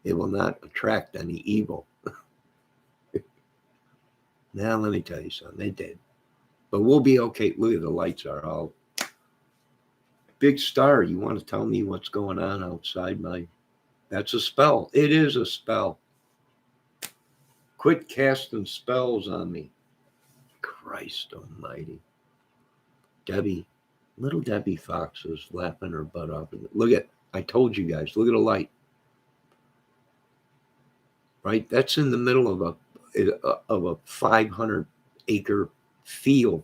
it will not attract any evil. Now, let me tell you something. They did. But we'll be okay. Look at the lights are all. Big Star, you want to tell me what's going on outside my... That's a spell. It is a spell. Quit casting spells on me. Christ almighty. Debbie, little Debbie Fox is laughing her butt off. Look at, I told you guys, look at the light. Right? That's in the middle of a 500-acre field.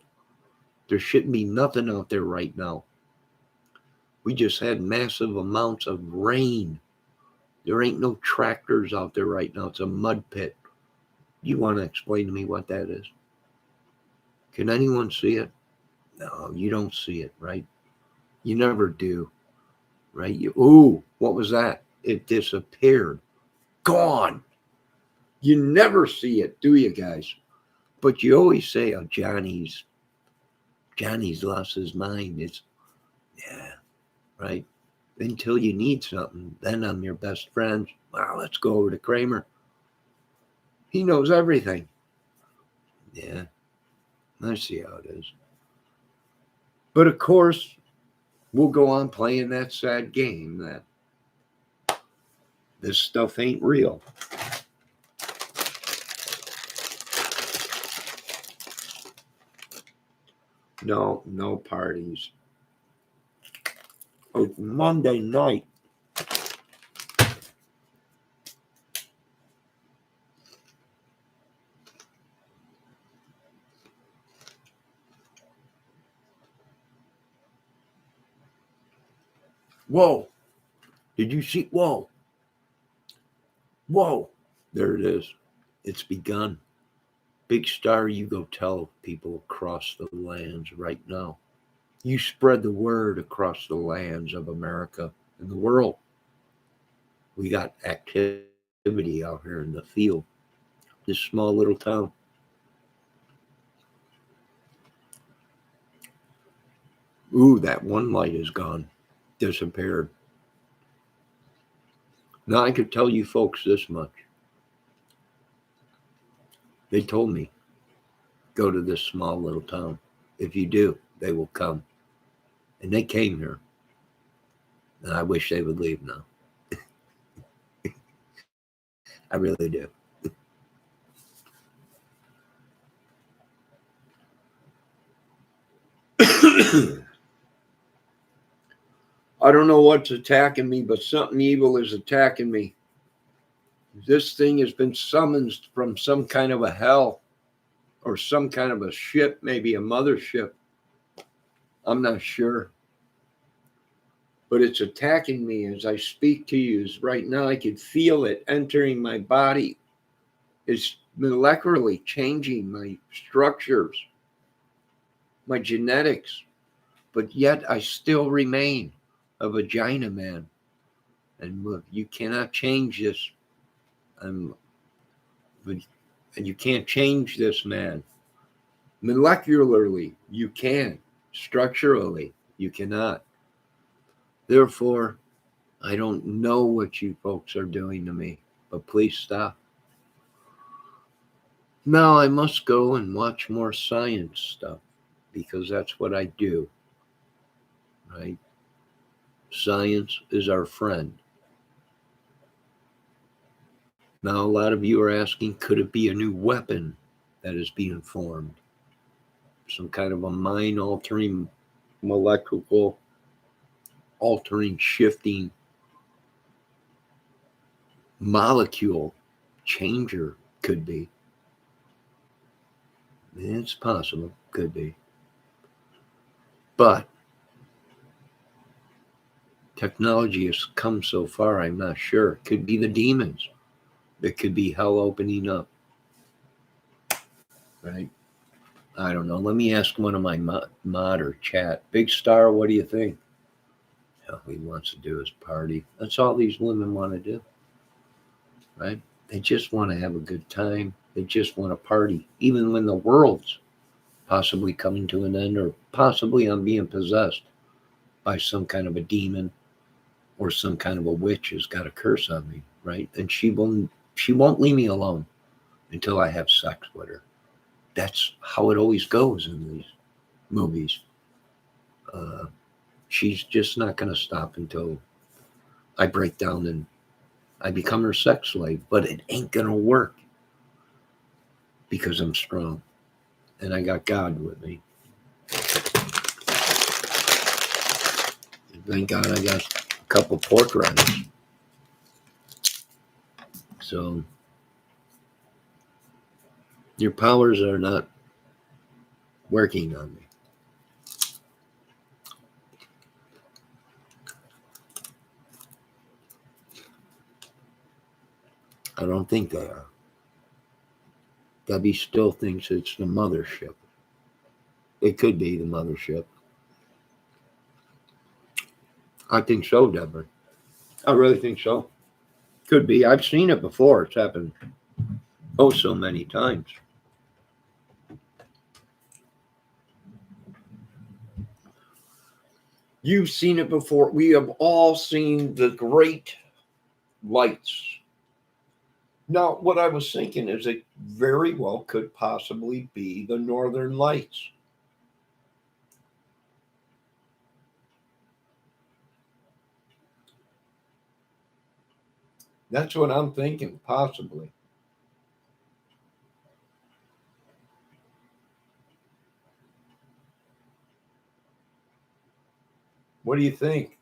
There shouldn't be nothing out there right now. We just had massive amounts of rain. There ain't no tractors out there right now. It's a mud pit. You want to explain to me what that is? Can anyone see it? No, you don't see it, right? You never do, right? Ooh, what was that? It disappeared. Gone. You never see it, do you guys? But you always say, oh, Johnny's lost his mind. It's, yeah, right? Until you need something, then I'm your best friend. Wow, let's go over to Kramer. He knows everything. Yeah, I see how it is. But of course, we'll go on playing that sad game that this stuff ain't real. No parties. Oh, Monday night. Whoa. Did you see? Whoa. Whoa. There it is. It's begun. Big Star, you go tell people across the lands right now. You spread the word across the lands of America and the world. We got activity out here in the field. This small little town. Ooh, that one light is gone. Disappeared. Now I could tell you folks this much. They told me, go to this small little town. If you do, they will come. And they came here. And I wish they would leave now. I really do. I don't know what's attacking me, but something evil is attacking me. This thing has been summoned from some kind of a hell or some kind of a ship, maybe a mothership. I'm not sure. But it's attacking me as I speak to you. Right now, I can feel it entering my body. It's molecularly changing my structures, my genetics. But yet I still remain a vagina man. And look, you cannot change this. And you can't change this man. Molecularly, you can. Structurally, you cannot. Therefore, I don't know what you folks are doing to me, but please stop. Now I must go and watch more science stuff because that's what I do, right? Science is our friend. Now, a lot of you are asking, could it be a new weapon that is being formed? Some kind of a mind-altering, molecular altering, shifting molecule changer? Could be. It's possible. Could be. But technology has come so far, I'm not sure. It could be the demons. It could be hell opening up, right? I don't know. Let me ask one of my mod or chat. Big Star, what do you think? All he wants to do is party. That's all these women want to do, right? They just want to have a good time. They just want to party, even when the world's possibly coming to an end, or possibly I'm being possessed by some kind of a demon, or some kind of a witch has got a curse on me, right? And she won't leave me alone until I have sex with her. That's how it always goes in these movies. Uh, she's just not going to stop until I break down and I become her sex slave. But it ain't going to work because I'm strong and I got God with me. Thank God I got a couple pork rinds. So your powers are not working on me. I don't think they are. Debbie still thinks it's the mothership. It could be the mothership. I think so, Deborah. I really think so. Could be. I've seen it before. It's happened oh so many times. You've seen it before. We have all seen the great lights. Now, what I was thinking is it very well could possibly be the Northern Lights. That's what I'm thinking, possibly. What do you think,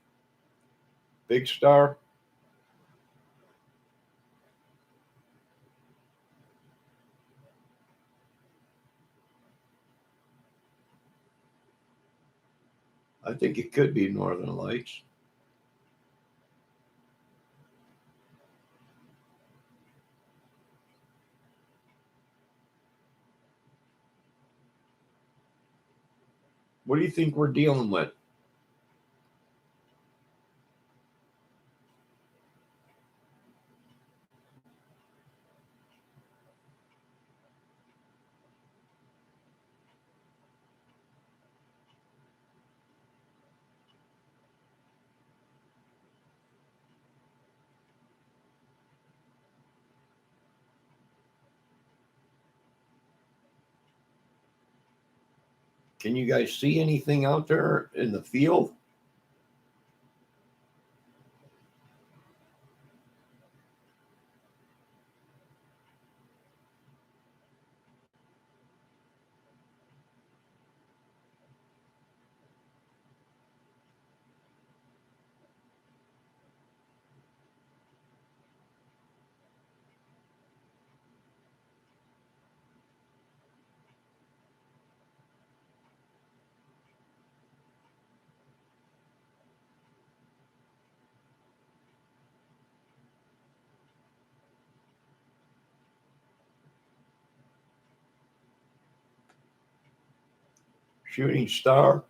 Big Star? I think it could be Northern Lights. What do you think we're dealing with? Can you guys see anything out there in the field? Shooting star?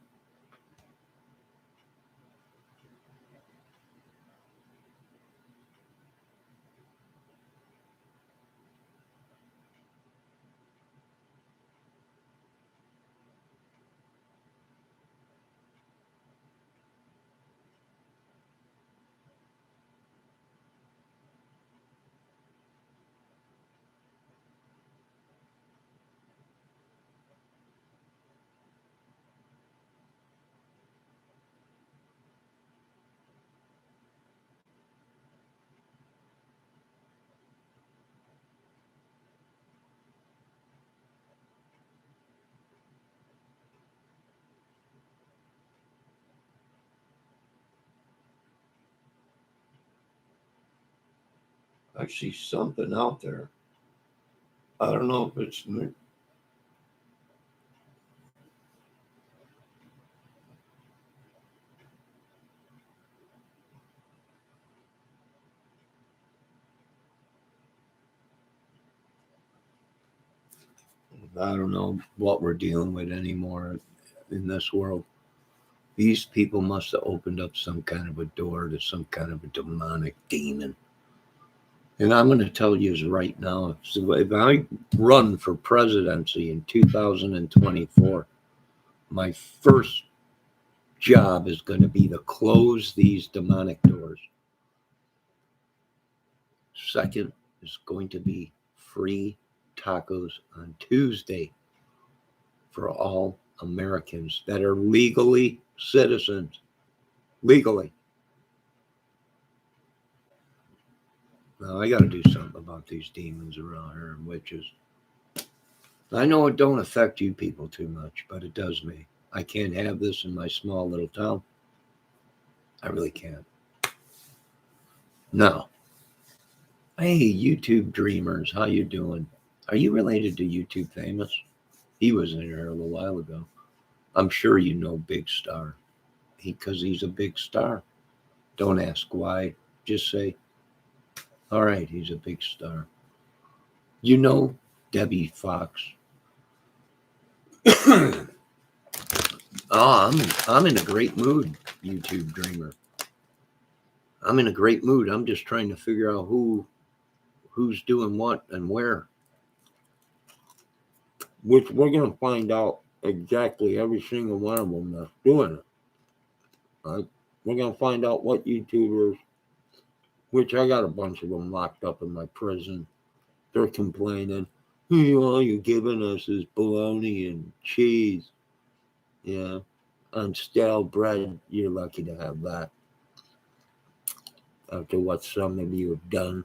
I see something out there. I don't know if it's I don't know what we're dealing with anymore in this world. These people must have opened up some kind of a door to some kind of a demonic demon. And I'm going to tell you right now, if I run for presidency in 2024, my first job is going to be to close these demonic doors. Second is going to be free tacos on Tuesday for all Americans that are legally citizens. Legally. Now, I got to do something about these demons around here and witches. I know it don't affect you people too much, but it does me. I can't have this in my small little town. I really can't. Now, hey, YouTube dreamers, how you doing? Are you related to YouTube Famous? He was in here a little while ago. I'm sure you know Big Star. Because he's a big star. Don't ask why. Just say, all right, he's a big star. You know Debbie Fox. I'm in a great mood, YouTube dreamer. I'm in a great mood. I'm just trying to figure out who's doing what and where. Which we're going to find out exactly every single one of them that's doing it. Right? We're going to find out what YouTubers, which I got a bunch of them locked up in my prison. They're complaining, all you're giving us is bologna and cheese. Yeah, on stale bread, you're lucky to have that. After what some of you have done.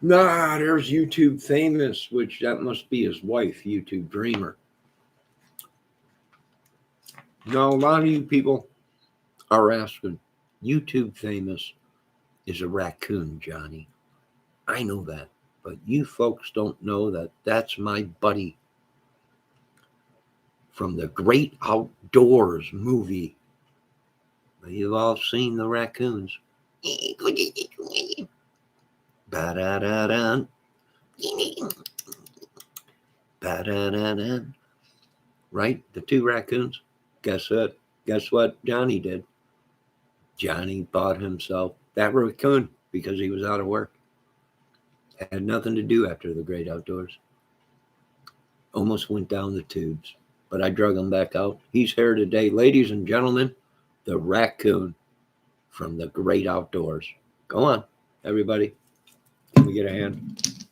Nah, there's YouTube Famous, which that must be his wife, YouTube Dreamer. Now, a lot of you people are asking, YouTube Famous is a raccoon, Johnny. I know that, but you folks don't know that that's my buddy from the Great Outdoors movie. You've all seen the raccoons. Ba-da-da-da. Ba-da-da-da. Right? The two raccoons. Guess what? Guess what Johnny did? Johnny bought himself that raccoon because he was out of work. Had nothing to do after the Great Outdoors. Almost went down the tubes, but I drug him back out. He's here today. Ladies and gentlemen, the raccoon from the Great Outdoors. Go on, everybody. Can we get a hand?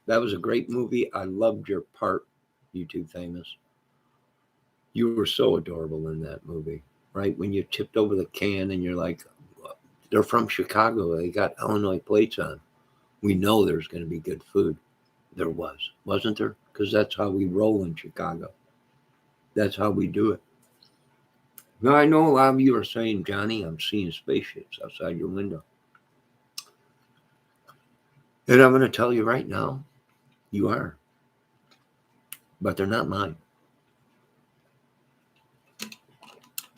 That was a great movie. I loved your part, YouTube Famous. You were so adorable in that movie, right? When you tipped over the can and you're like, they're from Chicago. They got Illinois plates on. We know there's going to be good food. There was, wasn't there? Because that's how we roll in Chicago. That's how we do it. Now, I know a lot of you are saying, Johnny, I'm seeing spaceships outside your window. And I'm going to tell you right now, you are. But they're not mine.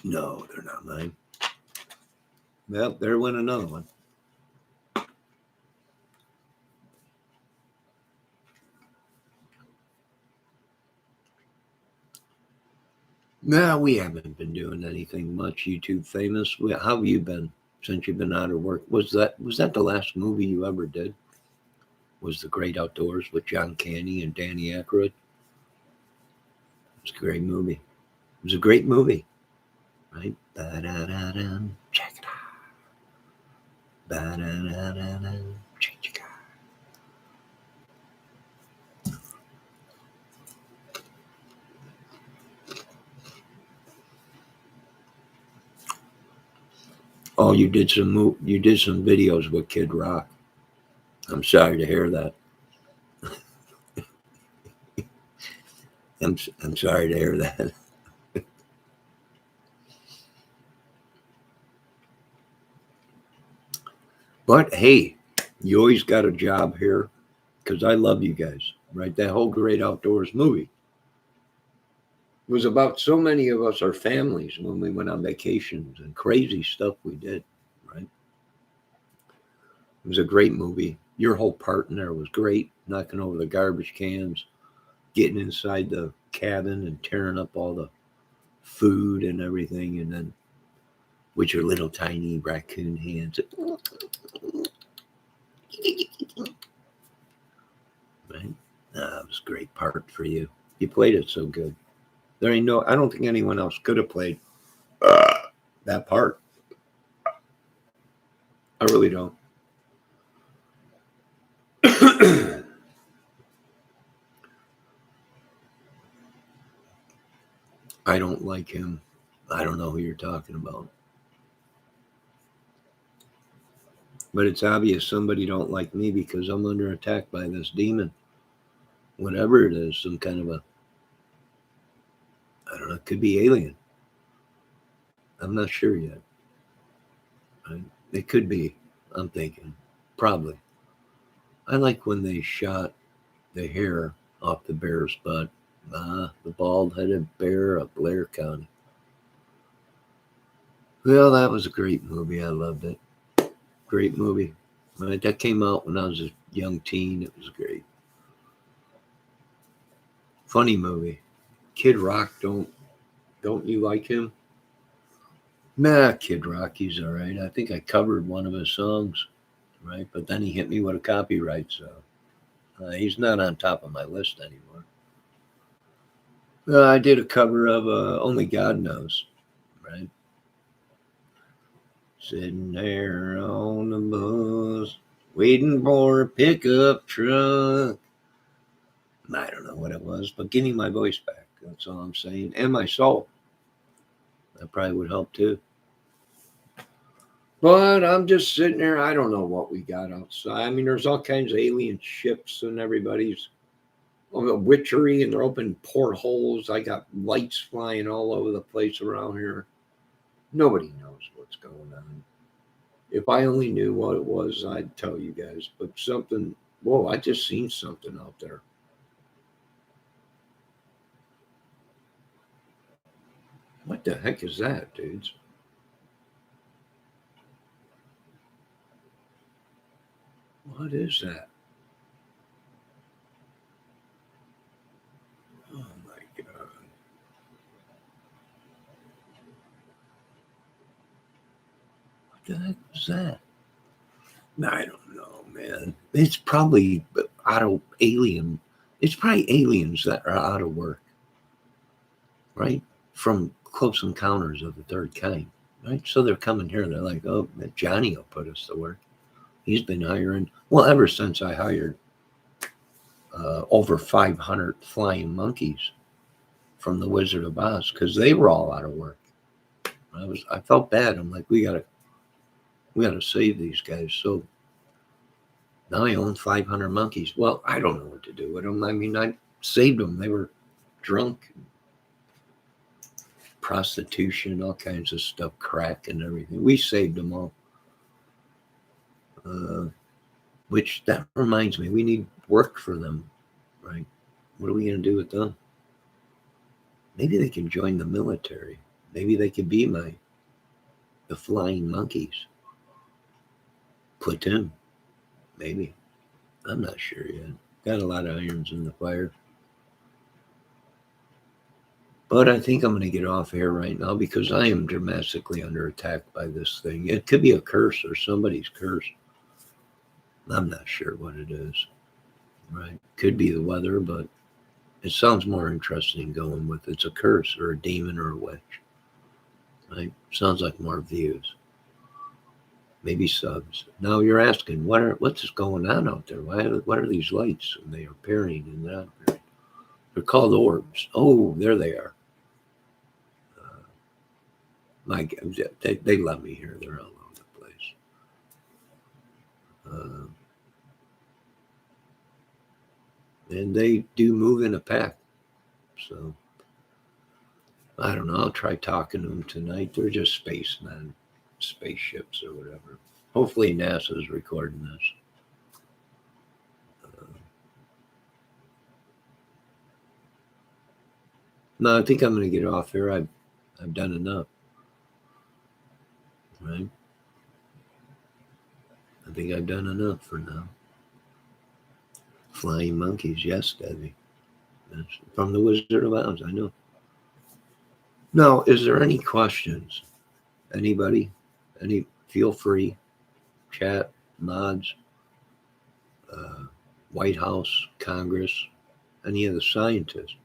No, they're not mine. Well, there went another one. No, we haven't been doing anything much, YouTube Famous. How have you been since you've been out of work? Was that the last movie you ever did? Was The Great Outdoors with John Candy and Danny Aykroyd? It was a great movie. It was a great movie, right? Ba-da-da-da. Check it out. Ba-da-da-da-da. Check it out. Oh, you did some videos with Kid Rock. I'm sorry to hear that. I'm sorry to hear that. But hey, you always got a job here because I love you guys, right? That whole Great Outdoors movie. It was about so many of us, our families, when we went on vacations and crazy stuff we did, right? It was a great movie. Your whole part in there was great, knocking over the garbage cans, getting inside the cabin and tearing up all the food and everything, and then with your little tiny raccoon hands. Right? That was a great part for you. You played it so good. There ain't no, I don't think anyone else could have played that part. I really don't. I don't like him. I don't know who you're talking about. But it's obvious somebody don't like me because I'm under attack by this demon. Whatever it is, some kind of a, I don't know, it could be alien. I'm not sure yet. It could be, I'm thinking. Probably. I like when they shot the hair off the bear's butt. The bald-headed bear of Blair County. Well, that was a great movie. I loved it. Great movie. Right, that came out when I was a young teen. It was great. Funny movie. Kid Rock, don't you like him? Nah, Kid Rock, he's all right. I think I covered one of his songs, right? But then he hit me with a copyright, so he's not on top of my list anymore. I did a cover of Only God Knows, right? Sitting there on the bus, waiting for a pickup truck. I don't know what it was, but getting my voice back. That's all I'm saying. And my soul. That probably would help too. But I'm just sitting there. I don't know what we got outside. I mean, there's all kinds of alien ships and everybody's witchery and they're open portholes. I got lights flying all over the place around here. Nobody knows what's going on. If I only knew what it was, I'd tell you guys. But something, whoa, I just seen something out there. What the heck is that, dudes? What is that? Oh my God. What the heck was that? I don't know, man. It's probably out of alien. It's probably aliens that are out of work, right? From Close Encounters of the Third Kind, right? So they're coming here. They're like, oh, Johnny will put us to work. He's been hiring, well, ever since I hired over 500 flying monkeys from the Wizard of Oz because they were all out of work. I felt bad. I'm like, we gotta save these guys. So now I own 500 monkeys. Well, I don't know what to do with them. I mean, I saved them. They were drunk, prostitution, all kinds of stuff, crack and everything. We saved them all. Which that reminds me, we need work for them, right? What are we going to do with them? Maybe they can join the military. Maybe they could be the flying monkeys platoon. Maybe. I'm not sure yet. Got a lot of irons in the fire. But I think I'm going to get off here right now because I am dramatically under attack by this thing. It could be a curse or somebody's curse. I'm not sure what it is. Right? Could be the weather, but it sounds more interesting going with it's a curse or a demon or a witch. Right? Sounds like more views. Maybe subs. Now you're asking, what's going on out there? What are these lights? And they are appearing and they're not appearing. They're called orbs. Oh, there they are. My God, they love me here. They're all over the place. And they do move in a pack. So I don't know. I'll try talking to them tonight. They're just spacemen, spaceships or whatever. Hopefully NASA's recording this. No, I think I'm going to get off here. I've done enough. Right? I think I've done enough for now. Flying monkeys, yes, Debbie. That's from the Wizard of Oz, I know. Now, is there any questions? Anybody? Feel free. Chat, mods, uh, White House, Congress, any of the scientists,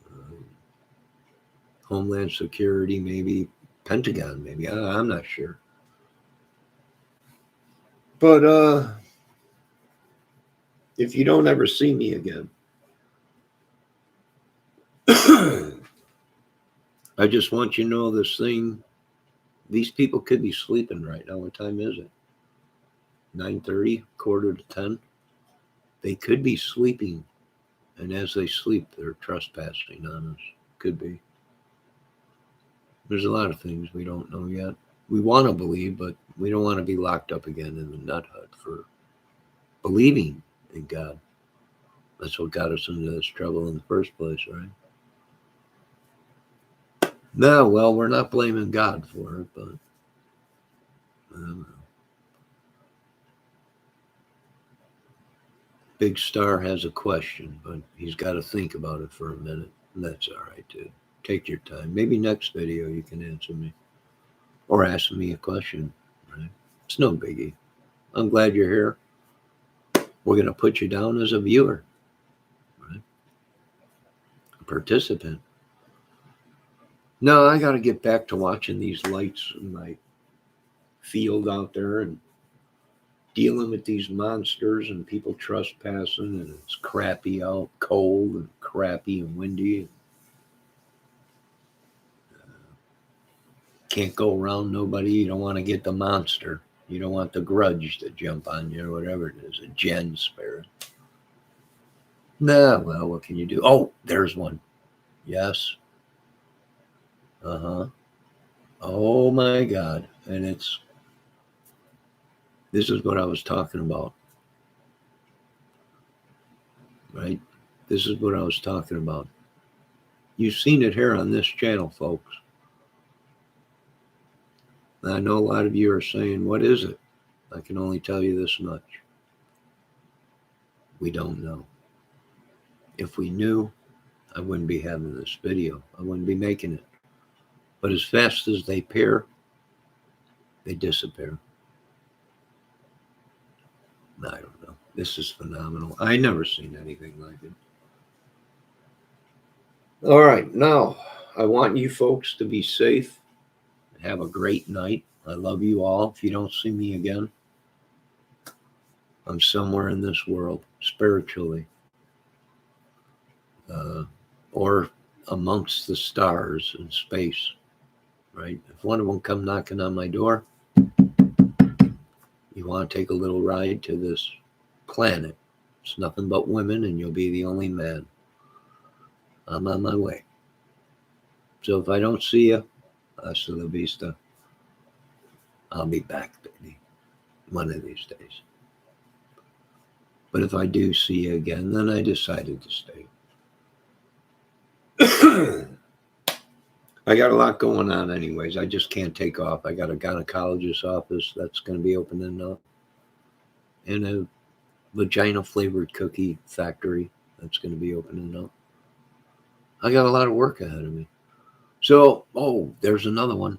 uh, Homeland Security, maybe Pentagon, maybe. I'm not sure. But if you don't ever see me again, I just want you to know this thing. These people could be sleeping right now. What time is it? 9:30, quarter to 10. They could be sleeping, and as they sleep, they're trespassing on us. Could be. There's a lot of things we don't know yet. We want to believe, but we don't want to be locked up again in the nut hut for believing in God. That's what got us into this trouble in the first place, right? No, well, we're not blaming God for it, but I don't know. Big Star has a question, but he's got to think about it for a minute. And that's all right, dude. Take your time. Maybe next video you can answer me or ask me a question, right? It's no biggie. I'm glad you're here. We're going to put you down as a viewer, right? A participant. No, I got to get back to watching these lights in my field out there and dealing with these monsters and people trespassing, and it's crappy out, cold and crappy and windy. Can't go around nobody. You don't want to get the monster. You don't want the grudge to jump on you or whatever it is, a Gen spirit. Nah, well, what can you do? Oh, there's one. Yes. Uh-huh. Oh my God. And this is what I was talking about. Right? This is what I was talking about. You've seen it here on this channel, folks. And I know a lot of you are saying, what is it? I can only tell you this much. We don't know. If we knew, I wouldn't be having this video. I wouldn't be making it. But as fast as they appear, they disappear. I don't know. This is phenomenal. I never seen anything like it. All right. Now, I want you folks to be safe. Have a great night. I love you all. If you don't see me again, I'm somewhere in this world, spiritually, or amongst the stars in space, right? If one of them come knocking on my door, you want to take a little ride to this planet. It's nothing but women, and you'll be the only man. I'm on my way. So if I don't see you, hasta la vista. I'll be back, baby, one of these days. But if I do see you again, then I decided to stay. I got a lot going on anyways. I just can't take off. I got a gynecologist's office that's going to be opening up, and a vagina flavored cookie factory that's going to be opening up. I got a lot of work ahead of me. So, oh, there's another one.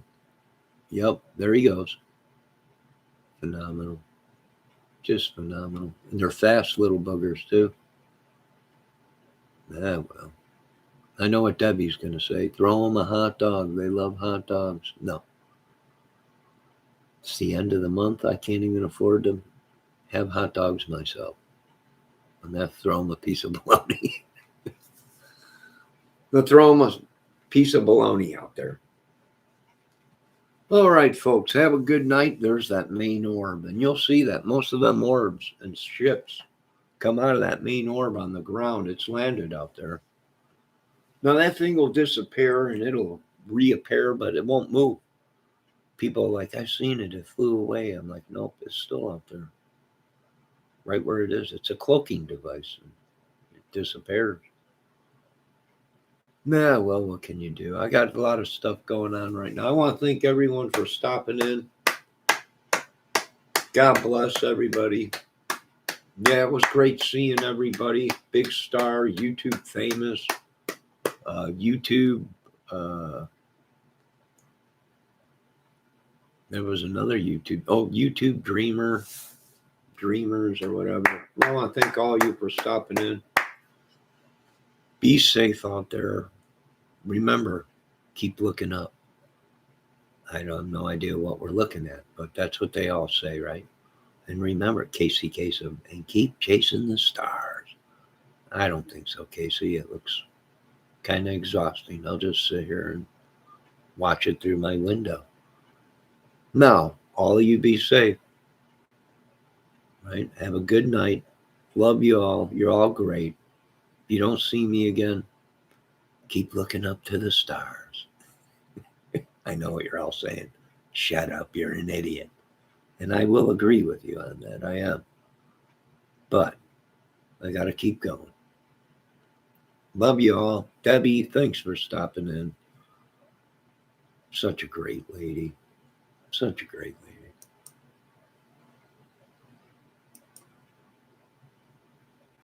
Yep, there he goes. Phenomenal. Just phenomenal. And they're fast little buggers too. Ah, well. I know what Debbie's going to say. Throw them a hot dog. They love hot dogs. No. It's the end of the month. I can't even afford to have hot dogs myself. I'm going to have to throw them a piece of bologna. They'll throw them a piece of bologna out there. All right, folks. Have a good night. There's that main orb. And you'll see that most of them orbs and ships come out of that main orb on the ground. It's landed out there. Now that thing will disappear and it'll reappear, but it won't move. People are like, I've seen it. It flew away. I'm like, nope, it's still out there. Right where it is. It's a cloaking device. It disappears. Nah, well, what can you do? I got a lot of stuff going on right now. I want to thank everyone for stopping in. God bless everybody. Yeah, it was great seeing everybody. Big star, YouTube famous, YouTube. Uh, there was another YouTube. Oh, YouTube Dreamers or whatever. I want to thank all you for stopping in. Be safe out there. Remember, keep looking up. I don't have no idea what we're looking at, but that's what they all say, right? And remember, Casey Kasem, and keep chasing the stars. I don't think so, Casey. It looks kind of exhausting. I'll just sit here and watch it through my window. Now, all of you be safe, right? Have a good night. Love you all. You're all great. If you don't see me again, keep looking up to the stars. I know what you're all saying. Shut up, you're an idiot. And I will agree with you on that. I am. But I got to keep going. Love you all. Debbie, thanks for stopping in. Such a great lady. Such a great lady.